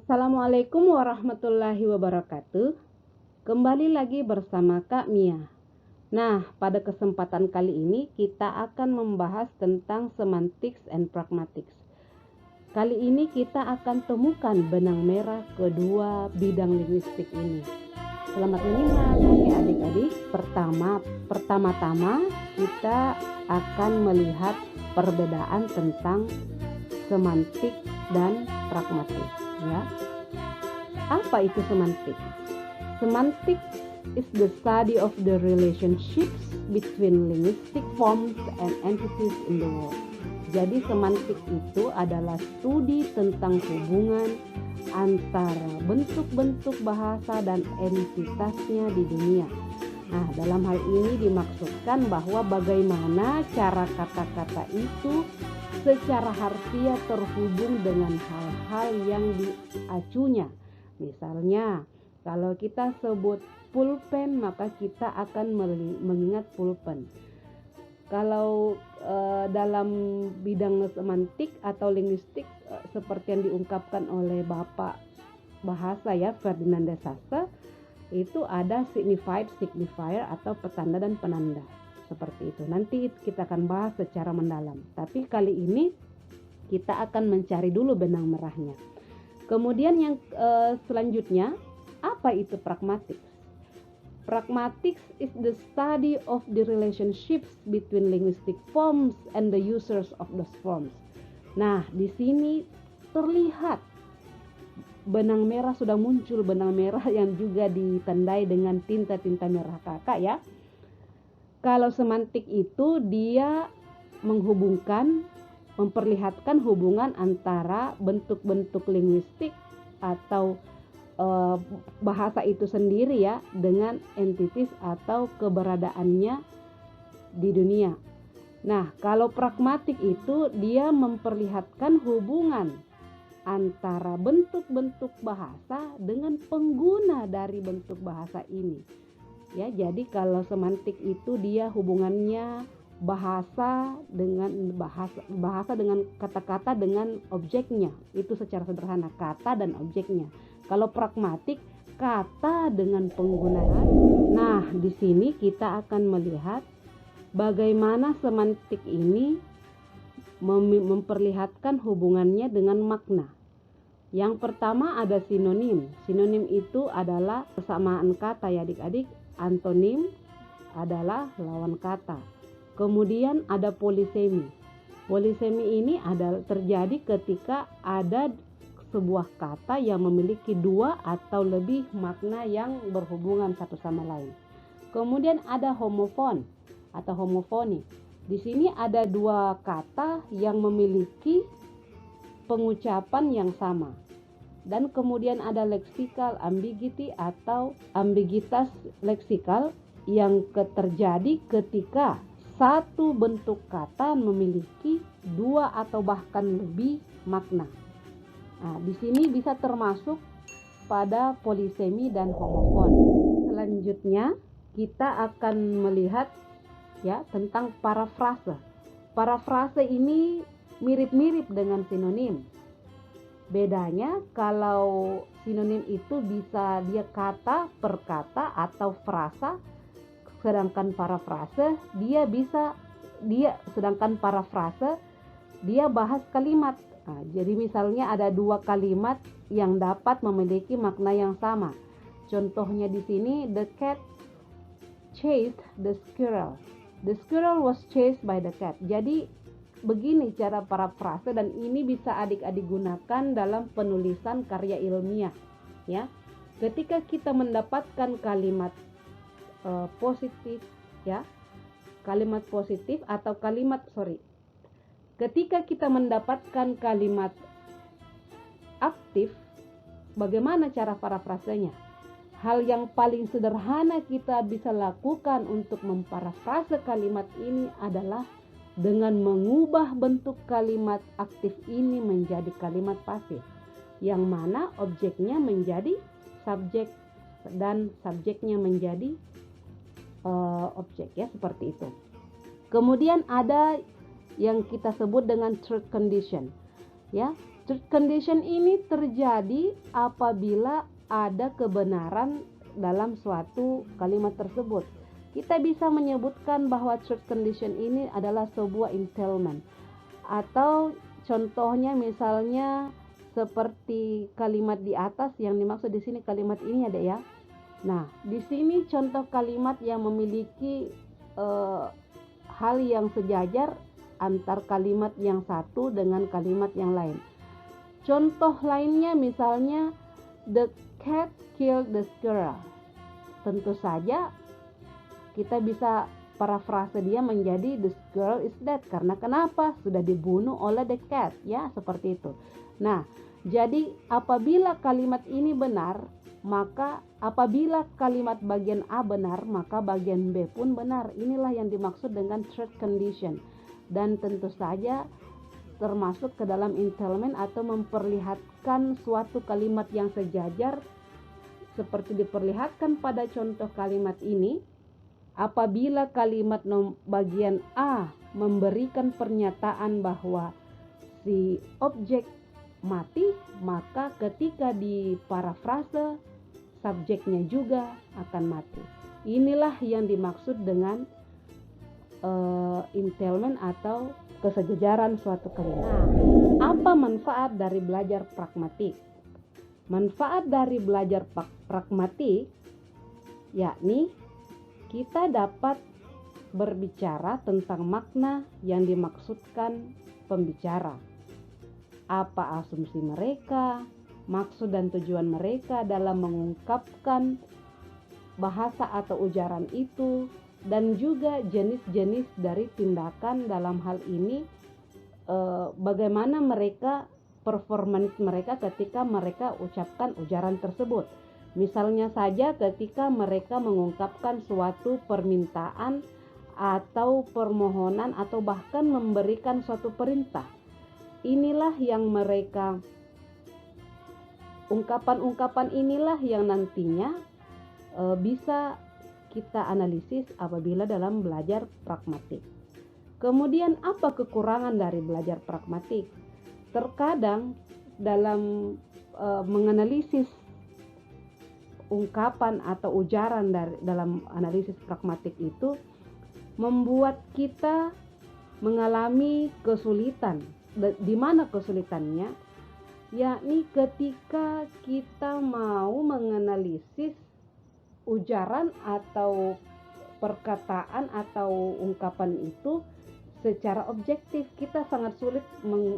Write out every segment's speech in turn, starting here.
Assalamualaikum warahmatullahi wabarakatuh. Kembali lagi bersama Kak Mia. Nah, pada kesempatan kali ini kita akan membahas tentang semantics and pragmatics. Kali ini kita akan temukan benang merah kedua bidang linguistik ini. Selamat menyimak, oke adik-adik. Pertama-tama kita akan melihat perbedaan tentang semantik dan pragmatik, ya. Apa itu semantik? Semantik is the study of the relationships between linguistic forms and entities in the world. Jadi semantik itu adalah studi tentang hubungan antara bentuk-bentuk bahasa dan entitasnya di dunia. Nah, dalam hal ini dimaksudkan bahwa bagaimana cara kata-kata itu secara harfiah terhubung dengan hal-hal yang diacunya. Misalnya, kalau kita sebut pulpen, maka kita akan mengingat pulpen. Kalau dalam bidang semantik atau linguistik seperti yang diungkapkan oleh Bapak Bahasa ya, Ferdinand de Saussure, itu ada signified, signifier atau petanda dan penanda. Seperti itu. Nanti kita akan bahas secara mendalam. Tapi kali ini kita akan mencari dulu benang merahnya. Kemudian yang selanjutnya, apa itu pragmatics? Pragmatics is the study of the relationships between linguistic forms and the users of those forms. Nah, di sini terlihat benang merah, sudah muncul benang merah yang juga ditandai dengan tinta-tinta merah kakak ya. Kalau semantik itu dia memperlihatkan hubungan antara bentuk-bentuk linguistik atau bahasa itu sendiri ya dengan entities atau keberadaannya di dunia. Nah, kalau pragmatik itu dia memperlihatkan hubungan antara bentuk-bentuk bahasa dengan pengguna dari bentuk bahasa ini. Ya, jadi kalau semantik itu dia hubungannya bahasa dengan kata-kata dengan objeknya. Itu secara sederhana, kata dan objeknya. Kalau pragmatik, kata dengan penggunaan. Nah, di sini kita akan melihat bagaimana semantik ini memperlihatkan hubungannya dengan makna. Yang pertama ada sinonim. Sinonim itu adalah persamaan kata ya adik-adik. Antonim adalah lawan kata. Kemudian ada polisemi. Polisemi ini terjadi ketika ada sebuah kata yang memiliki dua atau lebih makna yang berhubungan satu sama lain. Kemudian ada homofon atau homofoni. Di sini ada dua kata yang memiliki pengucapan yang sama. Dan kemudian ada leksikal ambiguity atau ambigitas leksikal yang terjadi ketika satu bentuk kata memiliki dua atau bahkan lebih makna. Nah, di sini bisa termasuk pada polisemi dan homofon. Selanjutnya kita akan melihat ya tentang parafrase. Parafrase ini mirip-mirip dengan sinonim. Bedanya kalau sinonim itu bisa dia kata per kata atau frasa, sedangkan parafrase dia bahas kalimat. Nah, jadi misalnya ada dua kalimat yang dapat memiliki makna yang sama. Contohnya di sini, the cat chased the squirrel. The squirrel was chased by the cat. Jadi begini cara parafrase, dan ini bisa adik-adik gunakan dalam penulisan karya ilmiah ya. Ketika kita mendapatkan kalimat positif ya, ketika kita mendapatkan kalimat aktif, bagaimana cara parafrasenya? Hal yang paling sederhana kita bisa lakukan untuk memparafrase kalimat ini adalah dengan mengubah bentuk kalimat aktif ini menjadi kalimat pasif, yang mana objeknya menjadi subjek dan subjeknya menjadi objek ya, seperti itu. Kemudian ada yang kita sebut dengan third condition ya. Truth condition ini terjadi apabila ada kebenaran dalam suatu kalimat tersebut. Kita bisa menyebutkan bahwa truth condition ini adalah sebuah entailment. Atau contohnya misalnya seperti kalimat di atas, yang dimaksud di sini kalimat ini ada ya. Nah, di sini contoh kalimat yang memiliki hal yang sejajar antar kalimat yang satu dengan kalimat yang lain. Contoh lainnya misalnya the cat killed the squirrel. Tentu saja kita bisa parafrase dia menjadi the squirrel is dead. Karena kenapa? Sudah dibunuh oleh the cat, ya, seperti itu. Nah, jadi apabila kalimat ini benar, maka apabila kalimat bagian A benar, maka bagian B pun benar. Inilah yang dimaksud dengan truth condition. Dan tentu saja termasuk ke dalam entailment atau memperlihatkan suatu kalimat yang sejajar seperti diperlihatkan pada contoh kalimat ini. Apabila kalimat bagian A memberikan pernyataan bahwa si objek mati, maka ketika di parafrase subjeknya juga akan mati. Inilah yang dimaksud dengan entailment atau kesejajaran suatu kalimat. Apa manfaat dari belajar pragmatik? Manfaat dari belajar pragmatik yakni kita dapat berbicara tentang makna yang dimaksudkan pembicara. Apa asumsi mereka, maksud dan tujuan mereka dalam mengungkapkan bahasa atau ujaran itu, dan juga jenis-jenis dari tindakan dalam hal ini, bagaimana mereka performance mereka ketika mereka ucapkan ujaran tersebut. Misalnya saja ketika mereka mengungkapkan suatu permintaan atau permohonan atau bahkan memberikan suatu perintah. Inilah yang mereka, ungkapan-ungkapan inilah yang nantinya bisa kita analisis apabila dalam belajar pragmatik. Kemudian apa kekurangan dari belajar pragmatik? Terkadang dalam menganalisis ungkapan atau ujaran dalam analisis pragmatik itu membuat kita mengalami kesulitan. Di mana kesulitannya? Yakni ketika kita mau menganalisis ujaran atau perkataan atau ungkapan itu secara objektif. Kita sangat sulit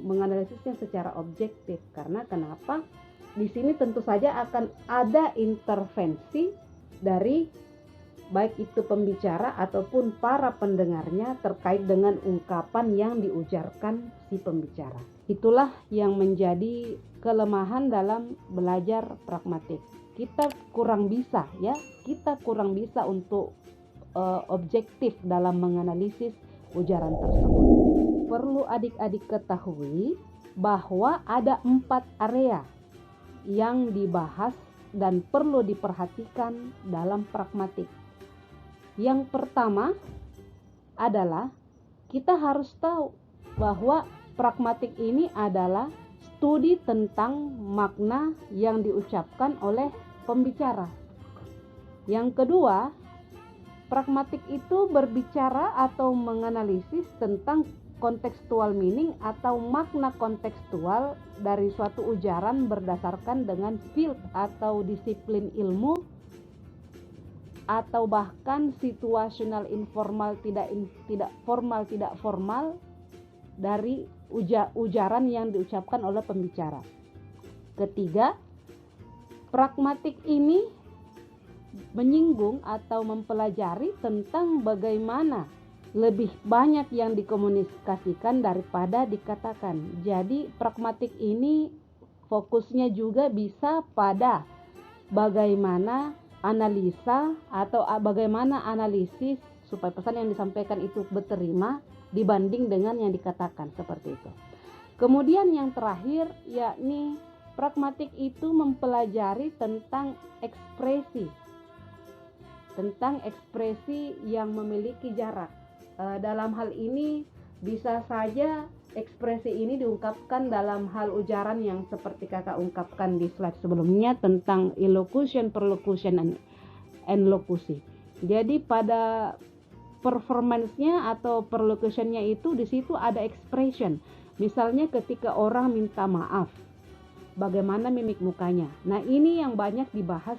menganalisisnya secara objektif. Karena kenapa? Di sini tentu saja akan ada intervensi dari baik itu pembicara ataupun para pendengarnya terkait dengan ungkapan yang diujarkan si pembicara. Itulah yang menjadi kelemahan dalam belajar pragmatik. Kita kurang bisa untuk objektif dalam menganalisis ujaran tersebut. Perlu adik-adik ketahui bahwa ada 4 area yang dibahas dan perlu diperhatikan dalam pragmatik. Yang pertama adalah kita harus tahu bahwa pragmatik ini adalah studi tentang makna yang diucapkan oleh pembicara. Yang kedua, pragmatik itu berbicara atau menganalisis tentang contextual meaning atau makna kontekstual dari suatu ujaran berdasarkan dengan field atau disiplin ilmu atau bahkan situasional informal tidak formal dari ujaran yang diucapkan oleh pembicara. Ketiga, pragmatik ini menyinggung atau mempelajari tentang bagaimana lebih banyak yang dikomunikasikan daripada dikatakan. Jadi pragmatik ini fokusnya juga bisa pada bagaimana analisa atau bagaimana analisis supaya pesan yang disampaikan itu diterima dibanding dengan yang dikatakan, seperti itu. Kemudian yang terakhir yakni pragmatik itu mempelajari tentang ekspresi yang memiliki jarak. Dalam hal ini bisa saja ekspresi ini diungkapkan dalam hal ujaran yang seperti kakak ungkapkan di slide sebelumnya tentang elocution, perlocution, and locusi. Jadi pada performance-nya atau perlocution-nya itu di situ ada expression. Misalnya ketika orang minta maaf, bagaimana mimik mukanya. Nah, ini yang banyak dibahas,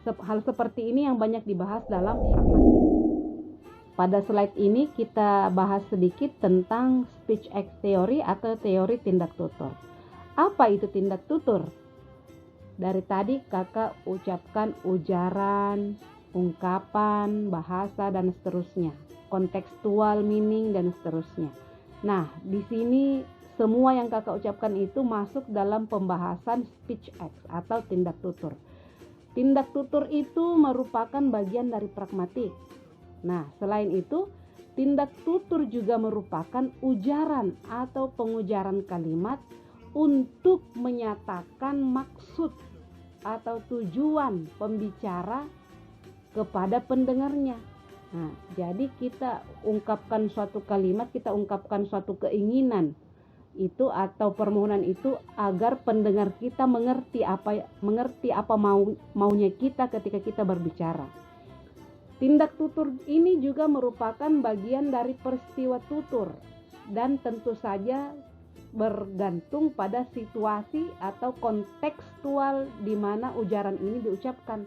hal seperti ini yang banyak dibahas dalam pragmatik. Pada slide ini kita bahas sedikit tentang speech act theory atau teori tindak tutur. Apa itu tindak tutur? Dari tadi kakak ucapkan ujaran, ungkapan, bahasa, dan seterusnya, kontekstual, meaning, dan seterusnya. Nah, di sini semua yang kakak ucapkan itu masuk dalam pembahasan speech act atau tindak tutur. Tindak tutur itu merupakan bagian dari pragmatik. Nah, selain itu, tindak tutur juga merupakan ujaran atau pengujaran kalimat untuk menyatakan maksud atau tujuan pembicara kepada pendengarnya. Nah, jadi kita ungkapkan suatu kalimat, kita ungkapkan suatu keinginan itu atau permohonan itu agar pendengar kita mengerti apa maunya kita ketika kita berbicara. Tindak tutur ini juga merupakan bagian dari peristiwa tutur dan tentu saja bergantung pada situasi atau kontekstual di mana ujaran ini diucapkan.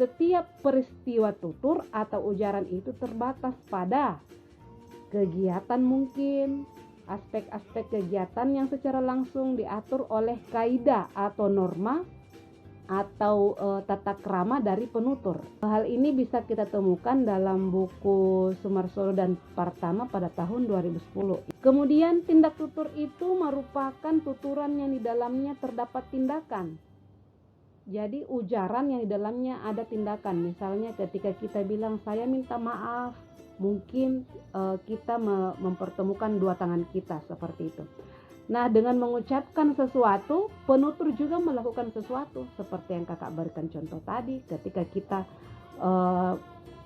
Setiap peristiwa tutur atau ujaran itu terbatas pada kegiatan mungkin, aspek-aspek kegiatan yang secara langsung diatur oleh kaidah atau norma atau tata krama dari penutur. Hal ini bisa kita temukan dalam buku Sumarsono dan Partama pada tahun 2010. Kemudian tindak tutur itu merupakan tuturan yang di dalamnya terdapat tindakan. Jadi ujaran yang di dalamnya ada tindakan. Misalnya ketika kita bilang saya minta maaf, mungkin kita mempertemukan dua tangan kita seperti itu. Nah, dengan mengucapkan sesuatu, penutur juga melakukan sesuatu seperti yang kakak berikan contoh tadi ketika kita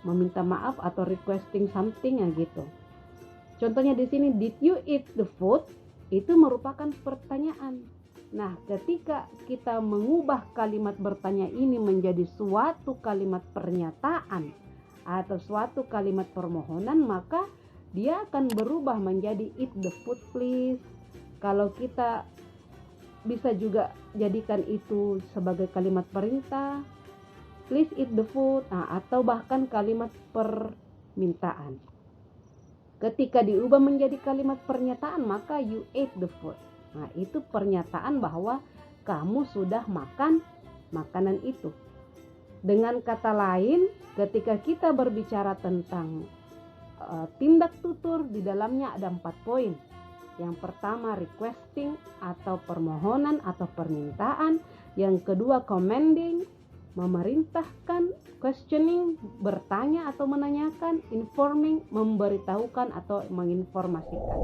meminta maaf atau requesting something ya gitu. Contohnya di sini, did you eat the food? Itu merupakan pertanyaan. Nah, ketika kita mengubah kalimat bertanya ini menjadi suatu kalimat pernyataan atau suatu kalimat permohonan, maka dia akan berubah menjadi eat the food please. Kalau kita bisa juga jadikan itu sebagai kalimat perintah, please eat the food, atau bahkan kalimat permintaan. Ketika diubah menjadi kalimat pernyataan, maka you ate the food. Nah, itu pernyataan bahwa kamu sudah makan makanan itu. Dengan kata lain, ketika kita berbicara tentang tindak tutur, di dalamnya ada 4 poin. Yang pertama requesting atau permohonan atau permintaan. Yang kedua commanding, memerintahkan, questioning, bertanya atau menanyakan, informing, memberitahukan atau menginformasikan.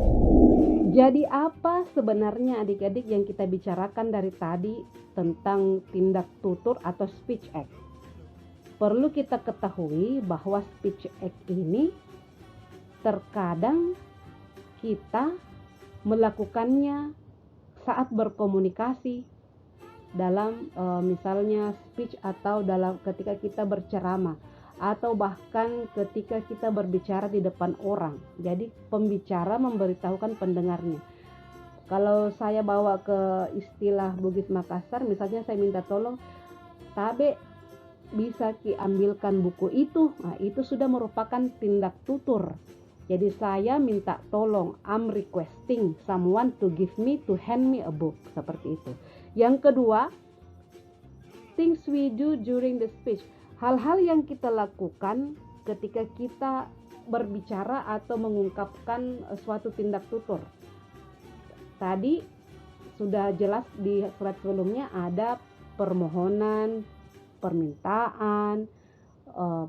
Jadi apa sebenarnya adik-adik yang kita bicarakan dari tadi tentang tindak tutur atau speech act? Perlu kita ketahui bahwa speech act ini terkadang kita melakukannya saat berkomunikasi dalam misalnya speech atau dalam ketika kita berceramah atau bahkan ketika kita berbicara di depan orang. Jadi pembicara memberitahukan pendengarnya. Kalau saya bawa ke istilah Bugis Makassar, misalnya saya minta tolong, Tabe bisa ambilkan buku itu. Nah, itu sudah merupakan tindak tutur. Jadi saya minta tolong, I'm requesting someone to hand me a book, seperti itu. Yang kedua, things we do during the speech. Hal-hal yang kita lakukan ketika kita berbicara atau mengungkapkan suatu tindak tutur. Tadi sudah jelas di slide sebelumnya ada permohonan, permintaan,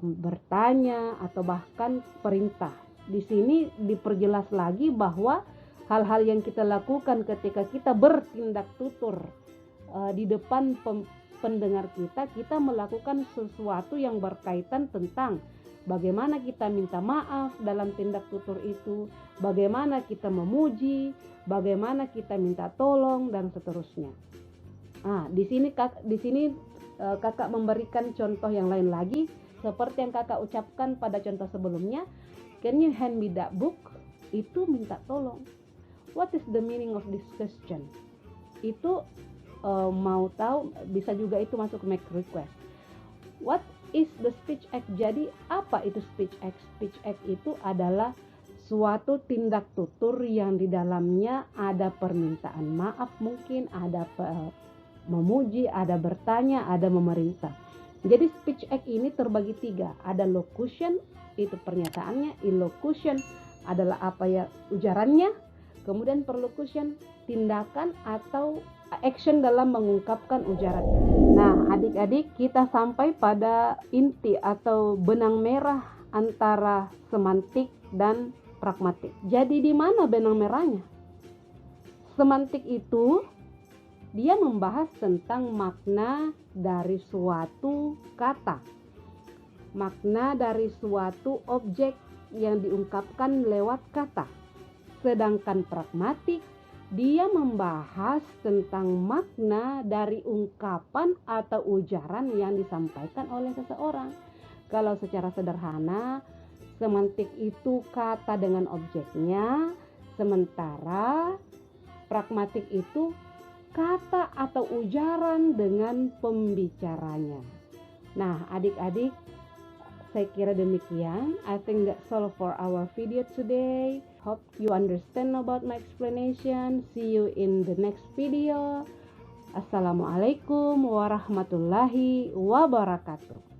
bertanya atau bahkan perintah. Di sini diperjelas lagi bahwa hal-hal yang kita lakukan ketika kita bertindak tutur di depan pendengar kita melakukan sesuatu yang berkaitan tentang bagaimana kita minta maaf dalam tindak tutur itu, bagaimana kita memuji, bagaimana kita minta tolong, dan seterusnya. Di sini kakak memberikan contoh yang lain lagi, seperti yang kakak ucapkan pada contoh sebelumnya. Can you hand me that book? Itu minta tolong. What is the meaning of this question? Itu mau tahu, bisa juga itu masuk make request. What is the speech act? Jadi apa itu speech act? Speech act itu adalah suatu tindak tutur yang di dalamnya ada permintaan maaf, mungkin ada memuji, ada bertanya, ada memerintah. Jadi speech act ini terbagi 3. Ada locution, itu pernyataannya. Illocution adalah apa ya, ujarannya. Kemudian perlocution, tindakan atau action dalam mengungkapkan ujaran. Nah, adik-adik, kita sampai pada inti atau benang merah antara semantik dan pragmatik. Jadi di mana benang merahnya? Semantik itu dia membahas tentang makna dari suatu kata, makna dari suatu objek yang diungkapkan lewat kata. Sedangkan pragmatik, dia membahas tentang makna dari ungkapan atau ujaran yang disampaikan oleh seseorang. Kalau secara sederhana, semantik itu kata dengan objeknya, sementara pragmatik itu kata atau ujaran dengan pembicaranya. Nah, adik-adik, saya kira demikian. I think that's all for our video today. Hope you understand about my explanation. See you in the next video. Assalamualaikum warahmatullahi wabarakatuh.